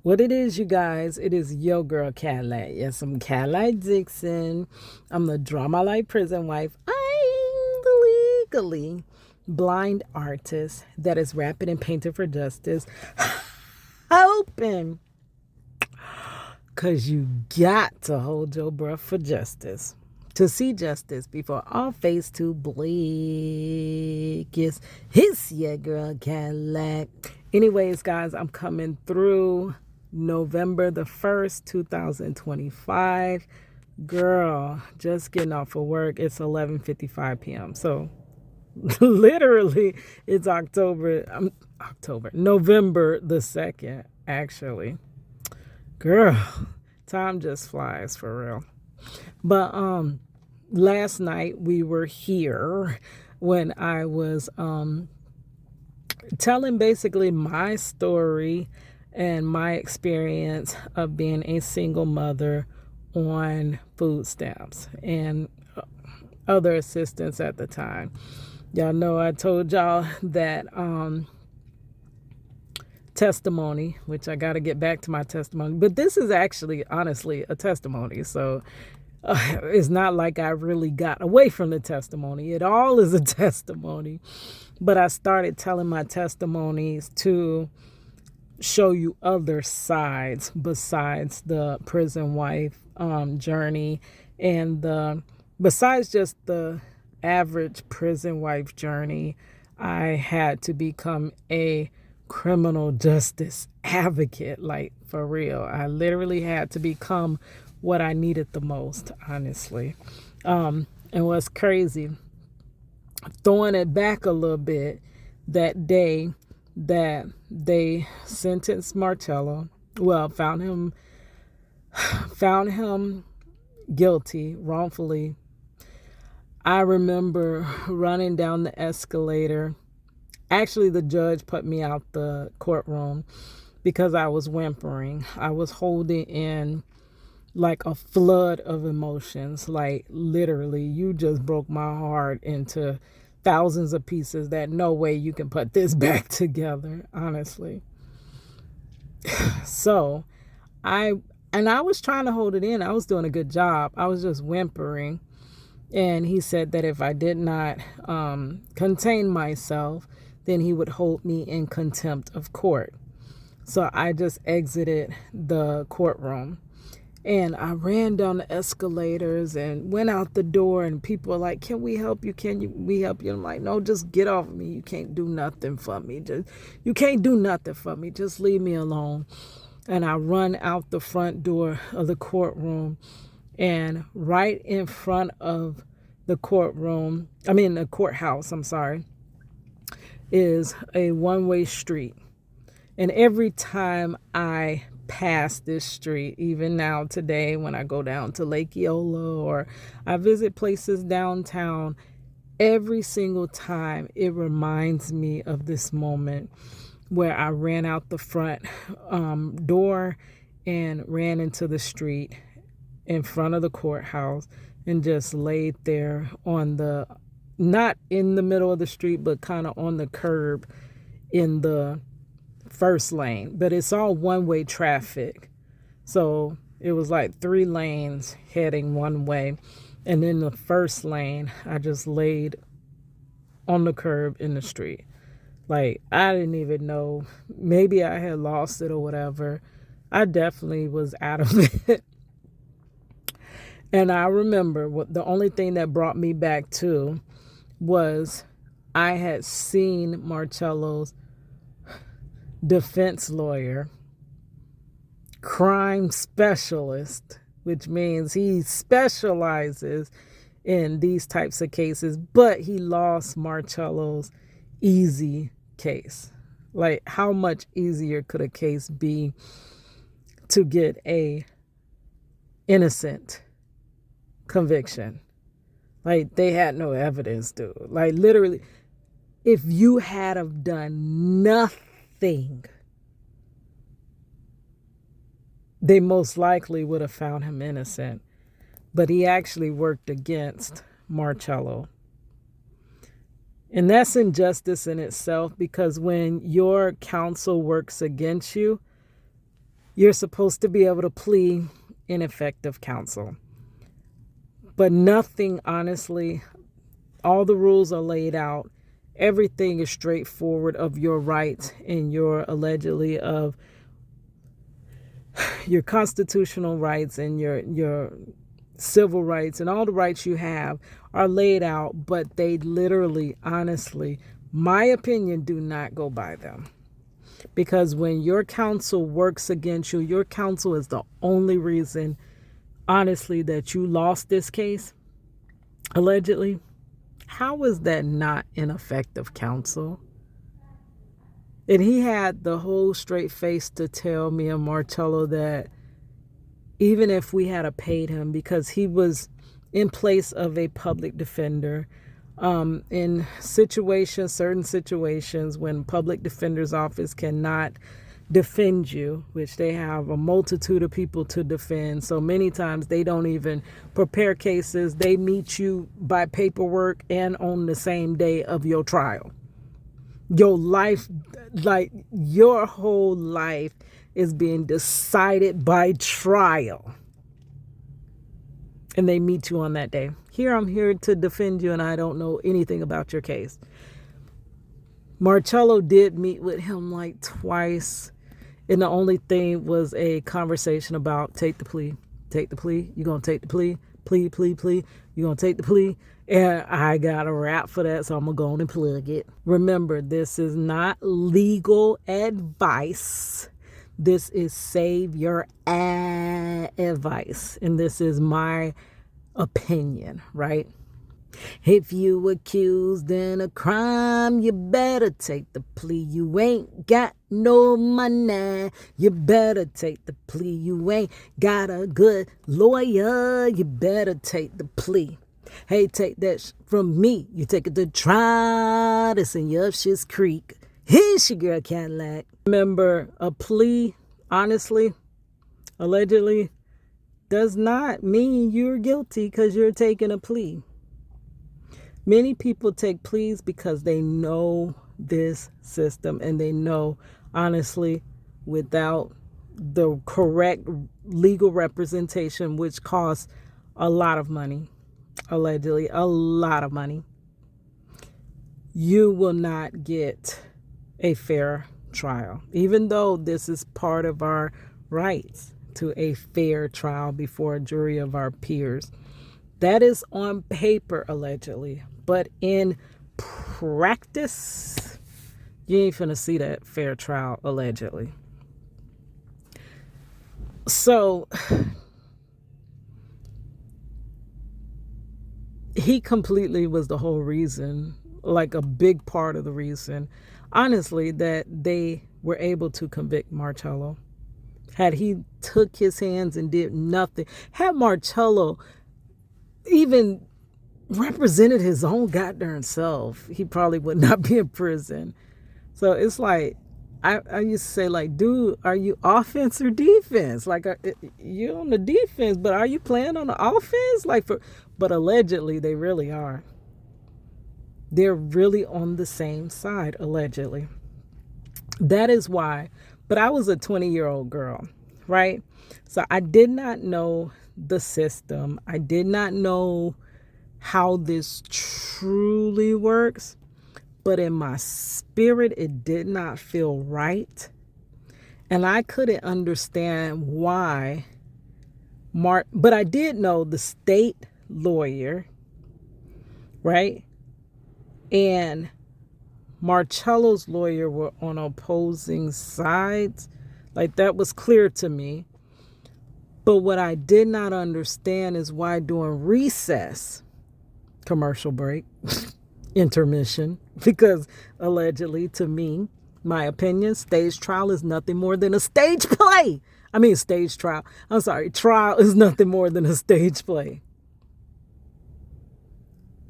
What it is, you guys, it is your girl Cadillac. Yes, I'm Cadillac Dixon. I'm the Drama Life prison wife. I'm the legally blind artist that is rapping and painting for justice. Hoping, because you got to hold your breath for justice. To see justice before all face to bleak. Yes, it's your girl Cadillac. Anyways, guys, I'm coming through November the 1st, 2025. Girl, just getting off of work. It's 11:55 p.m. So literally it's November the 2nd, actually. Girl, time just flies for real. But last night we were here when I was telling basically my story and my experience of being a single mother on food stamps and other assistance at the time. Y'all know I told y'all that testimony, which I got to get back to my testimony, but this is actually honestly a testimony. So it's not like I really got away from the testimony. It all is a testimony. But I started telling my testimonies to show you other sides besides the prison wife journey and besides just the average prison wife journey. I had to become a criminal justice advocate, like for real. I literally had to become what I needed the most, honestly. And what's crazy, throwing it back a little bit, that day that they sentenced Marcello, well, found him guilty wrongfully. I remember running down the escalator. Actually, the judge put me out the courtroom because I was whimpering. I was holding in like a flood of emotions. Like literally, you just broke my heart into thousands of pieces that no way you can put this back together, honestly. So I I was trying to hold it in. I was doing a good job. I was just whimpering. And he said that if I did not contain myself, then he would hold me in contempt of court. So I just exited the courtroom. And I ran down the escalators and went out the door, and people were like, "Can we help you? We help you?" I'm like, "No, just get off of me. You can't do nothing for me. You can't do nothing for me. Just leave me alone." And I run out the front door of the courtroom, and right in front of the the courthouse, I'm sorry, is a one-way street. And every time I pass this street, even now today when I go down to Lake Eola or I visit places downtown, every single time it reminds me of this moment where I ran out the front door and ran into the street in front of the courthouse and just laid there on the, not in the middle of the street, but kind of on the curb in the first lane. But it's all one-way traffic. So it was like 3 lanes heading one way. And in the first lane, I just laid on the curb in the street. Like, I didn't even know. Maybe I had lost it or whatever. I definitely was out of it. And I remember the only thing that brought me back to was I had seen Marcello's defense lawyer, crime specialist, which means he specializes in these types of cases, but he lost Marcello's easy case. Like, how much easier could a case be to get a innocent conviction? Like, they had no evidence, dude. Like, literally, if you had have done nothing, they most likely would have found him innocent. But he actually worked against Marcello. And that's injustice in itself, because when your counsel works against you, You're supposed to be able to plea ineffective counsel. But nothing, honestly, all the rules are laid out. Everything is straightforward of your rights and your allegedly of your constitutional rights and your civil rights and all the rights you have are laid out, but they literally, honestly, my opinion, do not go by them. Because when your counsel works against you, your counsel is the only reason, honestly, that you lost this case, allegedly. How is that not ineffective counsel? And he had the whole straight face to tell me and Marcello that even if we had paid him, because he was in place of a public defender, in situations, certain situations when public defender's office cannot defend you, which they have a multitude of people to defend. So many times they don't even prepare cases. They meet you by paperwork and on the same day of your trial. Your life, like your whole life, is being decided by trial. And they meet you on that day. Here, I'm here to defend you, and I don't know anything about your case. Marcello did meet with him like twice. And the only thing was a conversation about take the plea. Take the plea. You're going to take the plea. Plea. You're going to take the plea. And I got a rap for that, so I'm going to go on and plug it. Remember, this is not legal advice. This is save your advice. And this is my opinion, right? If you accused in a crime, you better take the plea. You ain't got no money, you better take the plea. You ain't got a good lawyer, you better take the plea. Hey, take that from me. You take it to trial. This in your Shit's Creek. Here's your girl Cadillac. Remember, a plea, honestly, allegedly, does not mean you're guilty because you're taking a plea. Many people take pleas because they know this system and they know, honestly, without the correct legal representation, which costs a lot of money, allegedly, a lot of money, you will not get a fair trial, even though this is part of our rights to a fair trial before a jury of our peers. That is on paper, allegedly, but in practice, you ain't finna see that fair trial, allegedly. So he completely was the whole reason, like a big part of the reason, honestly, that they were able to convict Marcello. Had he took his hands and did nothing, had Marcello even represented his own goddamn self, he probably would not be in prison. So it's like, I used to say, like, dude, are you offense or defense? Like, you're on the defense, but are you playing on the offense? But allegedly, they really are. They're really on the same side, allegedly. That is why. But I was a 20-year-old girl, right? So I did not know the system. I did not know how this truly works. But in my spirit, it did not feel right. And I couldn't understand why but I did know the state lawyer, right? And Marcello's lawyer were on opposing sides. Like, that was clear to me. But what I did not understand is why during recess, commercial break, intermission, because allegedly, to me, my opinion, stage trial is nothing more than a stage play. Trial is nothing more than a stage play.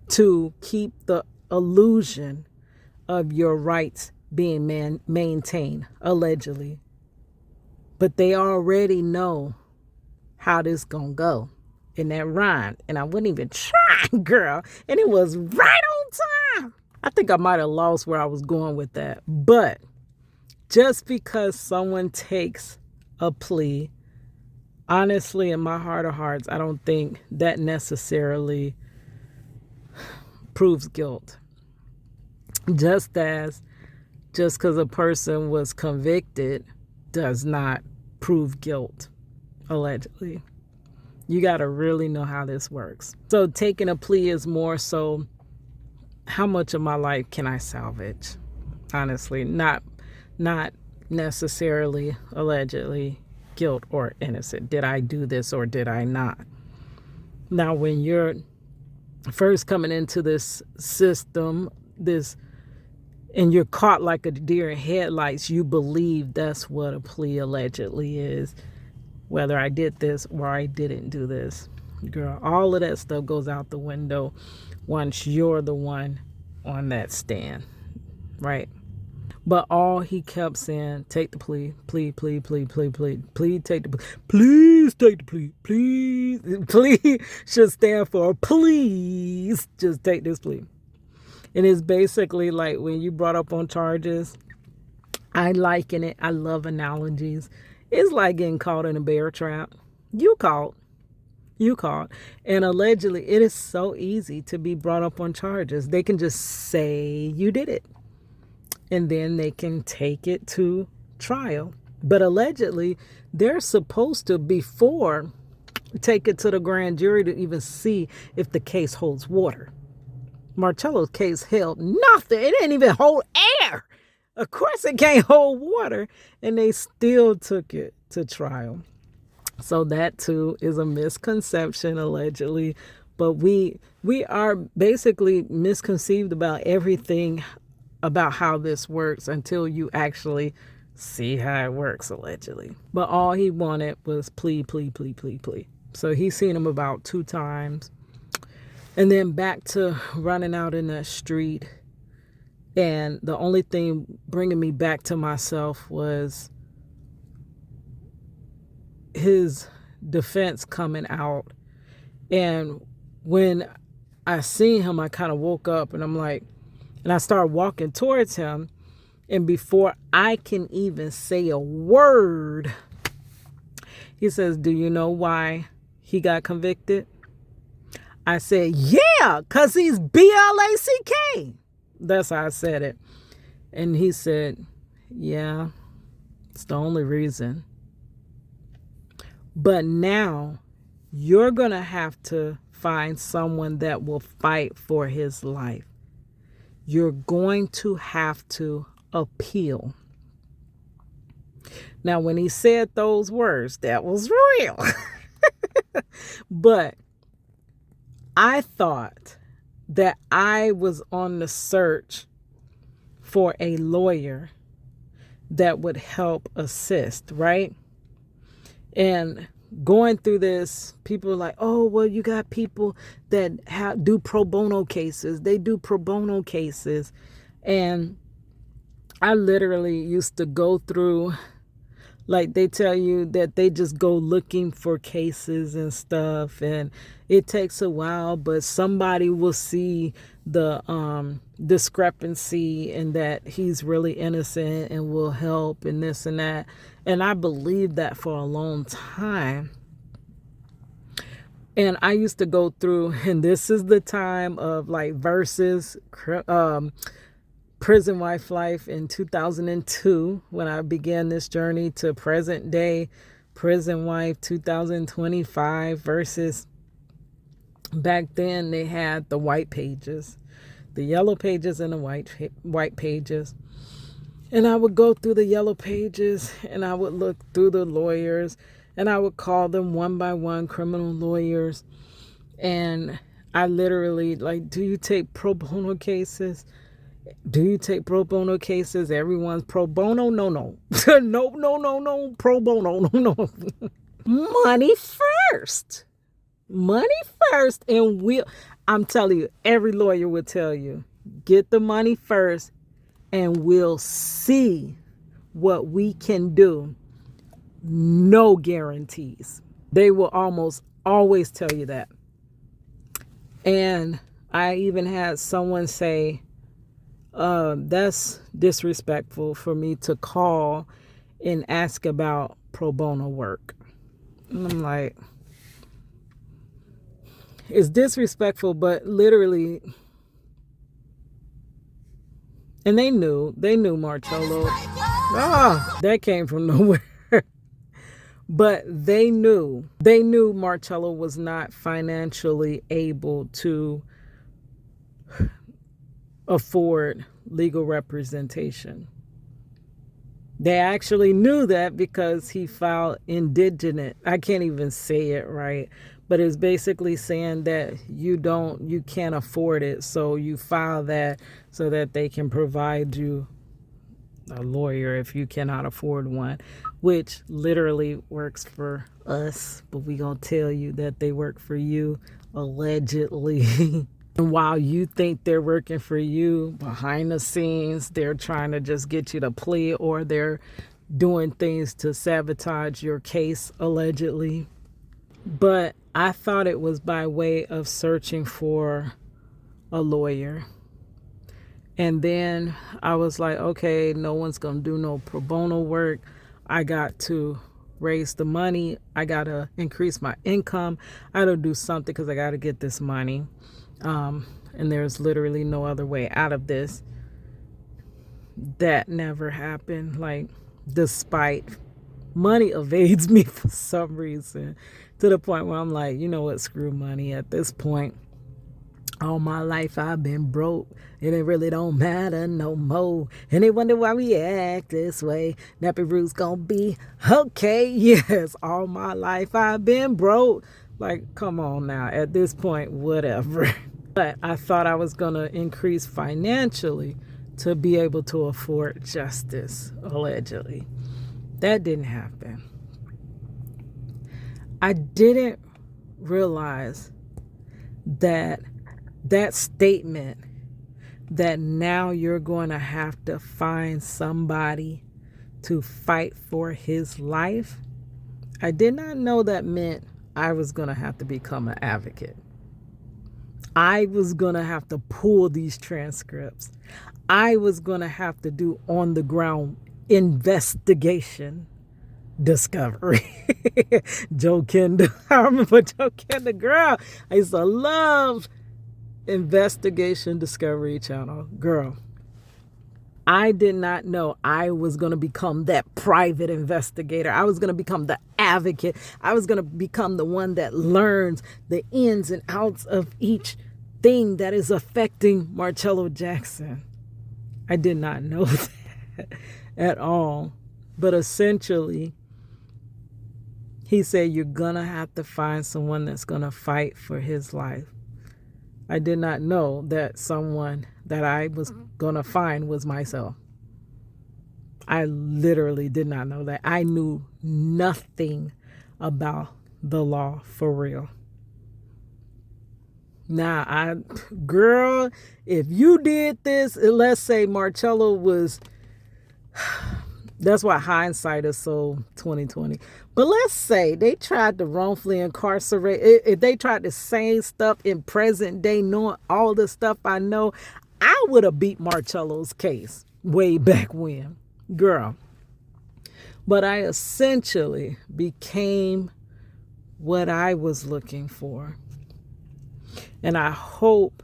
To keep the illusion of your rights being maintained, allegedly. But they already know how this gonna go. And that rhymed. And I wouldn't even try, girl. And it was right on time. I think I might have lost where I was going with that. But just because someone takes a plea, honestly, in my heart of hearts, I don't think that necessarily proves guilt. Just because a person was convicted does not prove guilt, allegedly. You got to really know how this works. So taking a plea is more so, how much of my life can I salvage? Honestly, not necessarily allegedly guilt or innocent. Did I do this or did I not? Now, when you're first coming into this system, and you're caught like a deer in headlights, you believe that's what a plea allegedly is. Whether I did this or I didn't do this. Girl, all of that stuff goes out the window once you're the one on that stand, right? But all he kept saying, take the plea, plea, take the plea, please take the plea, please. Plea should stand for please just take this plea. And it's basically like when you brought up on charges, I liken it, I love analogies. It's like getting caught in a bear trap. You caught. And allegedly, it is so easy to be brought up on charges. They can just say you did it. And then they can take it to trial. But allegedly, they're supposed to, before, take it to the grand jury to even see if the case holds water. Marcello's case held nothing. It didn't even hold air. Of course it can't hold water. And they still took it to trial. So that too is a misconception, allegedly. But we are basically misconceived about everything about how this works until you actually see how it works, allegedly. But all he wanted was plea. So he's seen him about 2 times. And then back to running out in the street. And the only thing bringing me back to myself was his defense coming out. And when I seen him, I kind of woke up and I'm like, and I started walking towards him. And before I can even say a word, he says, do you know why he got convicted? I said, yeah, because he's BLACK. That's how I said it. And he said, yeah, it's the only reason. But now you're going to have to find someone that will fight for his life. You're going to have to appeal. Now, when he said those words, that was real. But I thought that I was on the search for a lawyer that would help assist, right? And going through this, people are like, oh, well, you got people that do pro bono cases. They do pro bono cases. And I literally used to go through, like they tell you that they just go looking for cases and stuff. And it takes a while, but somebody will see the discrepancy and that he's really innocent and will help and this and that. And I believed that for a long time. And I used to go through, and this is the time of like Versus, Prison Wife Life in 2002, when I began this journey, to present day Prison Wife 2025 Versus. Back then they had the white pages, the yellow pages and the white pages. And I would go through the yellow pages and I would look through the lawyers and I would call them one by one criminal lawyers. And I literally, like, do you take pro bono cases? Do you take pro bono cases? Everyone's pro bono? No. No. Pro bono, no. Money first. And I'm telling you, every lawyer will tell you, get the money first and we'll see what we can do. No guarantees. They will almost always tell you that. And I even had someone say, that's disrespectful for me to call and ask about pro bono work. And I'm like, it's disrespectful, but literally, and they knew Marcello. Ah, that came from nowhere. But they knew Marcello was not financially able to afford legal representation. They actually knew that because he filed indigent. I can't even say it right, but it's basically saying that you can't afford it, so you file that so that they can provide you a lawyer if you cannot afford one, which literally works for us, but we gonna tell you that they work for you, allegedly. And while you think they're working for you, behind the scenes, they're trying to just get you to plea, or they're doing things to sabotage your case, allegedly. But I thought it was by way of searching for a lawyer. And then I was like, okay, no one's going to do no pro bono work. I got to raise the money. I got to increase my income. I got to do something because I got to get this money. And there's literally no other way out of this. That never happened. Like, despite money evades me for some reason, to the point where I'm like, you know what, screw money at this point. All my life I've been broke, and it really don't matter no more. And they wonder why we act this way. Nappy Root's gonna be okay. Yes, all my life I've been broke. Like, come on now. At this point, whatever. But I thought I was gonna increase financially to be able to afford justice, allegedly. That didn't happen. I didn't realize that statement, that now you're going to have to find somebody to fight for his life. I did not know that meant I was going to have to become an advocate. I was going to have to pull these transcripts. I was going to have to do on the ground investigation, discovery. Joe Kendall. I remember Joe Kendall, girl. I used to love Investigation Discovery Channel. Girl, I did not know I was going to become that private investigator. I was going to become the advocate. I was going to become the one that learns the ins and outs of each thing that is affecting Marcello Jackson. I did not know that at all. But essentially, he said, you're going to have to find someone that's going to fight for his life. I did not know that someone that I was going to find was myself. I literally did not know that. I knew nothing about the law for real. Now, girl, if you did this, let's say Marcello was, that's why hindsight is so 2020. But let's say they tried to wrongfully incarcerate, if they tried to say stuff in present day, knowing all the stuff I know, I would have beat Marcello's case way back when, girl. But I essentially became what I was looking for. And I hope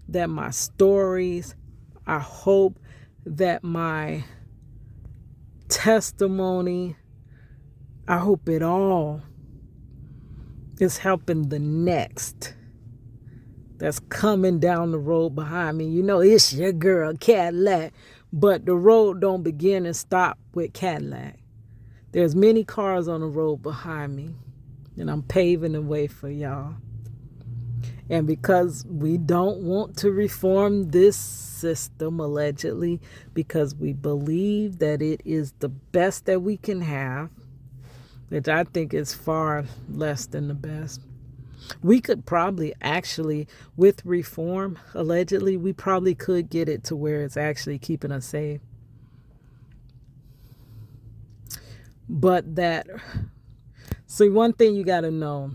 that my stories, I hope that my testimony, I hope it all is helping the next that's coming down the road behind me. You know, it's your girl, Cadillac. But the road don't begin and stop with Cadillac. There's many cars on the road behind me, and I'm paving the way for y'all. And because we don't want to reform this system, allegedly, because we believe that it is the best that we can have, which I think is far less than the best. We could probably actually, with reform, allegedly, we probably could get it to where it's actually keeping us safe. But that, see, one thing you got to know,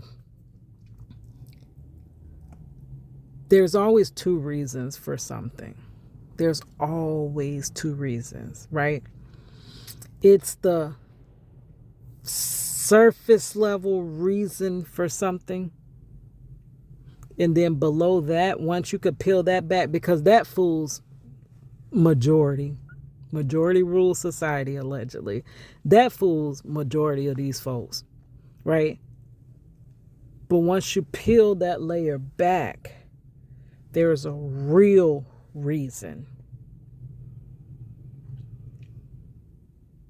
there's always two reasons for something. There's always two reasons, right? It's the surface level reason for something. And then below that, once you could peel that back, because that fools majority. Majority rules society, allegedly. That fools majority of these folks, right? But once you peel that layer back, there's a real reason,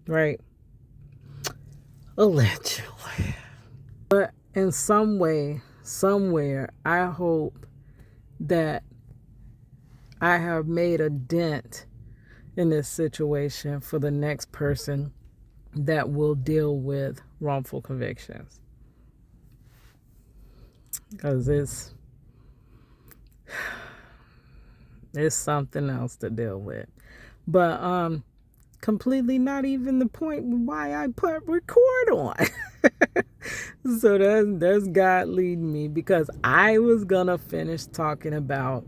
right? Allegedly. But in some way, somewhere, I hope that I have made a dent in this situation for the next person that will deal with wrongful convictions. Because it's something else to deal with. But completely not even the point why I put record on. So that's God leading me, because I was gonna finish talking about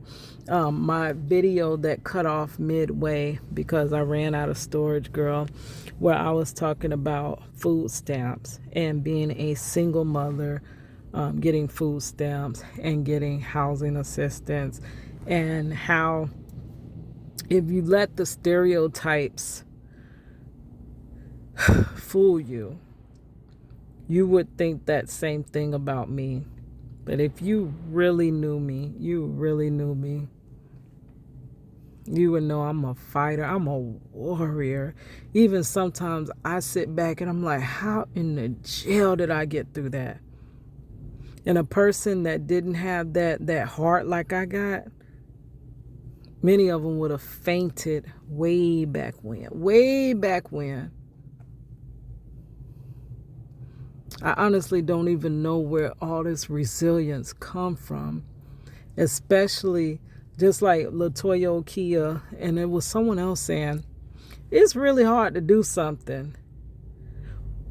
my video that cut off midway because I ran out of storage, girl, where I was talking about food stamps and being a single mother, getting food stamps and getting housing assistance, and how if you let the stereotypes fool you, you would think that same thing about me. But if you really knew me, you would know I'm a fighter. I'm a warrior. Even sometimes I sit back and I'm like, how in the jail did I get through that? And a person that didn't have that heart like I got, many of them would have fainted way back when. I honestly don't even know where all this resilience come from, especially just like LaToya Okia, and it was someone else saying, it's really hard to do something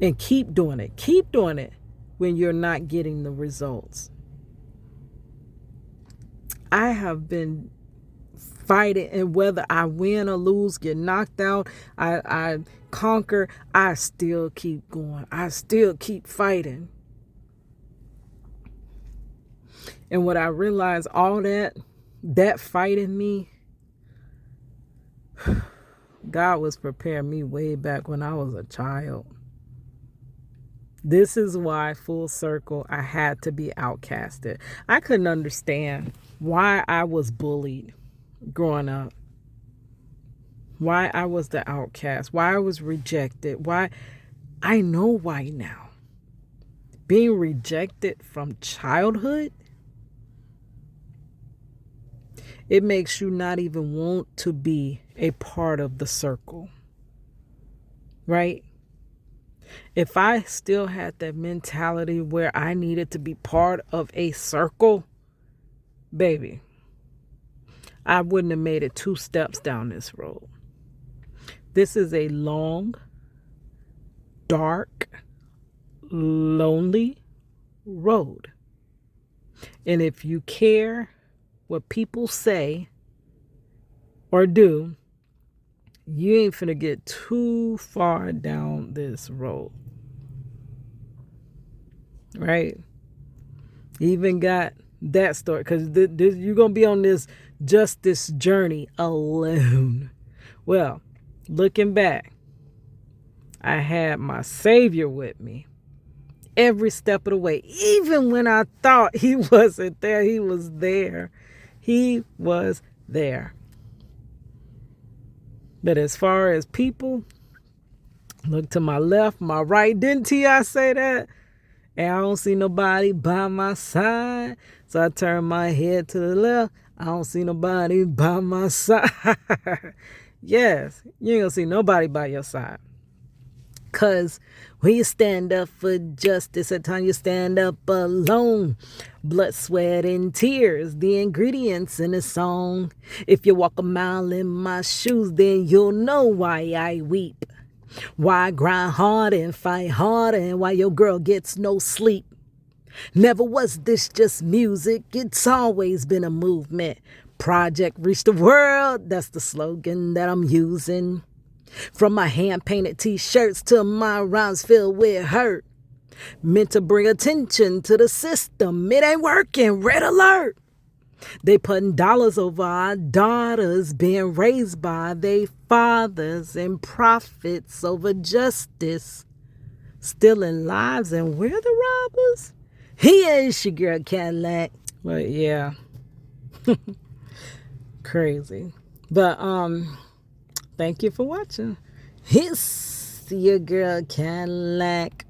and keep doing it when you're not getting the results. I have been fighting, and whether I win or lose, get knocked out, I conquer, I still keep going. I still keep fighting. And what I realized, all that fight in me, God was preparing me way back when I was a child. This is why, full circle, I had to be outcasted. I couldn't understand why I was bullied growing up, why I was the outcast, why I was rejected, why. I know why now. Being rejected from childhood, it makes you not even want to be a part of the circle, right? If I still had that mentality where I needed to be part of a circle, baby, I wouldn't have made it 2 steps down this road. This is a long, dark, lonely road. And if you care what people say or do, you ain't finna get too far down this road. Right? Even got that story, because you're going to be on this justice journey alone. Well, looking back, I had my Savior with me every step of the way. Even when I thought he wasn't there, he was there. He was there. But as far as people, look to my left, my right. Didn't T.I. say that? And I don't see nobody by my side. So I turn my head to the left. I don't see nobody by my side. Yes, you ain't gonna see nobody by your side. Because when you stand up for justice, at times you stand up alone. Blood, sweat, and tears, the ingredients in a song. If you walk a mile in my shoes, then you'll know why I weep. Why I grind hard and fight hard, and why your girl gets no sleep. Never was this just music, it's always been a movement. Project reach the world, that's the slogan that I'm using. From my hand-painted t-shirts to my rhymes filled with hurt. Meant to bring attention to the system. It ain't working. Red alert. They putting dollars over our daughters being raised by their fathers and profits over justice. Stealing lives and we're the robbers. He is your girl Cadillac. But yeah. Crazy. But thank you for watching. It's your girl Cadillac.